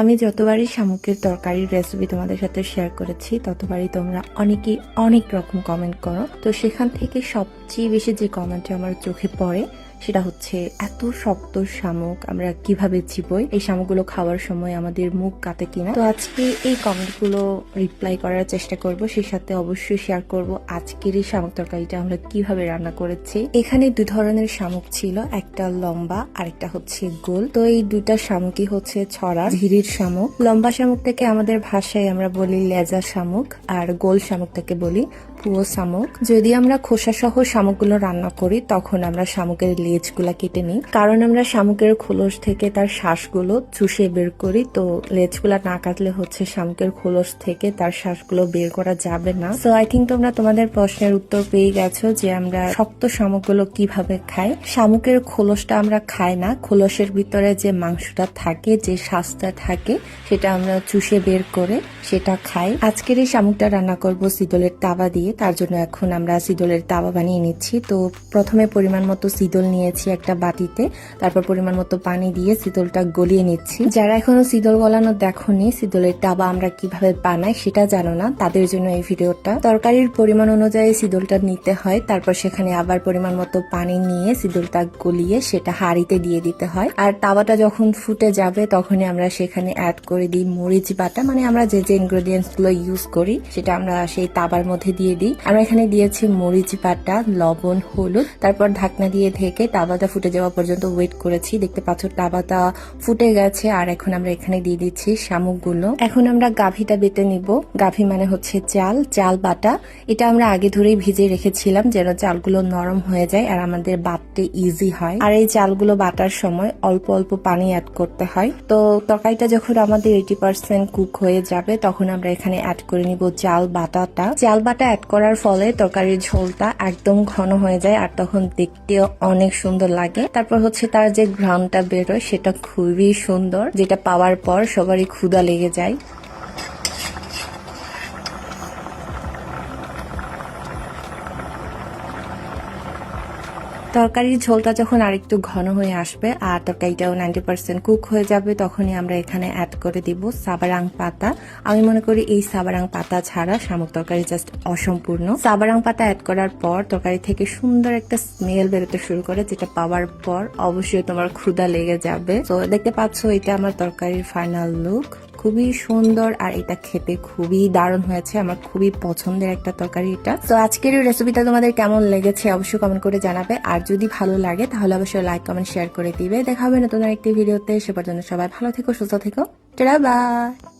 আমি যতবারই শামুকের তরকারির রেসিপি তোমাদের সাথে শেয়ার করেছি ততবারই তোমরা অনেকেই অনেক রকম কমেন্ট করো। তো সেখান থেকে সবচেয়ে বেশি যে কমেন্টটা আমার চোখে পড়ে সেটা হচ্ছে, এত শক্ত শামুক আমরা কিভাবে চিবোই, এই শামুকগুলো খাওয়ার সময় আমাদের মুখ কাটে কিনা। তো আজকে এই কমেন্টগুলো রিপ্লাই করার চেষ্টা করব, সেই সাথে অবশ্যই শেয়ার করব আজকের এই শামুক তরকারিটা আমরা কিভাবে রান্না করেছি। এখানে দুই ধরনের শামুক ছিল, একটা লম্বা আর একটা হচ্ছে গোল। তো এই দুইটা শামুকই হচ্ছে ছড়া ঝিরির শামুক। লম্বা শামুকটাকে আমাদের ভাষায় আমরা বলি লেজা শামুক, আর গোল শামুকটাকে বলি পুয়ো শামুক। যদি আমরা খোসা সহ শামুকগুলো রান্না করি তখন আমরা শামুকের লেজগুলা কেটে নিই, কারণ আমরা শামুকের খোলস থেকে তার শ্বাসগুলো চুষে বের করি। তো লেজগুলা না কাটলে হচ্ছে শামুকের খোলস থেকে তার শ্বাসগুলো বের করা যাবে না। সো আই থিঙ্ক তোমরা তোমাদের প্রশ্নের উত্তর পেয়ে গেছো যে আমরা শক্ত শামুকগুলো কিভাবে খাই। শামুকের খোলসটা আমরা খাই না, খোলসের ভিতরে যে মাংসটা থাকে, যে শ্বাসটা থাকে, সেটা আমরা চুষে বের করে সেটা খাই। আজকের এই শামুকটা রান্না করব সিদলের তাওয়া দিয়ে, তার জন্য এখন আমরা সিদলের তাওয়া বানিয়ে নিচ্ছি। তো প্রথমে পরিমাণ মতো সিদল নিয়েছি একটা বাটিতে, তারপর পরিমাণ মতো পানি দিয়ে সিদলটা গলিয়ে নিচ্ছি। যারা এখনো সিদল গলানো দেখোনি, সিদলের তাওয়া আমরা কিভাবে বানাই সেটা জানো না, তাদের জন্য এই ভিডিওটা। তরকারির পরিমাণ অনুযায়ী সিদলটা নিতে হয়, তারপর সেখানে আবার পরিমাণ মতো পানি নিয়ে সিদলটা গলিয়ে সেটা হাঁড়িতে দিয়ে দিতে হয়। আর তাওয়াটা যখন ফুটে যাবে তখনই আমরা সেখানে অ্যাড করে দিই মরিচ বাটা, মানে আমরা যে যে ইনগ্রেডিয়েন্টস গুলো ইউজ করি সেটা আমরা সেই তাওয়ার মধ্যে দিয়ে দিই। আমরা এখানে দিয়েছি মরিচ বাটা, লবণ, হলুদ, তারপর ঢাকনা দিয়ে ঢেকে তাওয়াটা ফুটে যাওয়া পর্যন্ত ওয়েট করেছি। দেখতে পাচ্ছ তাওয়াটা ফুটে গেছে, আর এখন আমরা এখানে দিয়ে দিচ্ছি শামুকগুলো। এখন আমরা গাভিটা বেটে নিব। গাভি মানে হচ্ছে চাল বাটা। এটা আমরা আগে ধরেই ভিজে রেখেছিলাম যেন চালগুলো নরম হয়ে যায় আর আমাদের বাটতে ইজি হয়। আর এই চালগুলো বাটার সময় অল্প অল্প পানি অ্যাড করতে হয়। তো তরকারিটা যখন আমাদের 80% কুক হয়ে যাবে তখন আমরা এখানে অ্যাড করে নিব চাল বাটাটা। চাল বাটা অ্যাড করার ফলে তরকারির ঝোলটা একদম ঘন হয়ে যায় আর তখন দেখতেও অনেক সুন্দর লাগে। তারপর হচ্ছে তার যে ঘ্রাণটা বেরোয় সেটা খুবই সুন্দর, যেটা পাওয়ার পর সবারই ক্ষুধা লেগে যায়। তরকারির ঝোলটা যখন আরেকটু ঘন হয়ে আসবে আর তরকারিটাও 90% কুক হয়ে যাবে তখনই আমরা এখানে অ্যাড করে দিব সাবারাং পাতা। আমি মনে করি এই সাবারাং পাতা ছাড়া শামুক তরকারি জাস্ট অসম্পূর্ণ। সাবারাং পাতা অ্যাড করার পর তরকারি থেকে সুন্দর একটা স্মেল বেরোতে শুরু করে, যেটা পাওয়ার পর অবশ্যই তোমার ক্ষুধা লেগে যাবে। তো দেখতে পাচ্ছ এটা আমার তরকারির ফাইনাল লুক, খুবই সুন্দর আর এটা খেতে খুবই দারুণ হয়েছে। আমার খুবই পছন্দের একটা তরকারি এটা। তো আজকের এই রেসিপিটা তোমাদের কেমন লেগেছে অবশ্যই কমেন্ট করে জানাবে, আর যদি ভালো লাগে তাহলে অবশ্যই লাইক কমেন্ট শেয়ার করে দিবে। দেখা হবে নতুন একটি ভিডিওতে, সে পর্যন্ত সবাই ভালো থেকো, সুস্থ থেকো, টাটা বাই।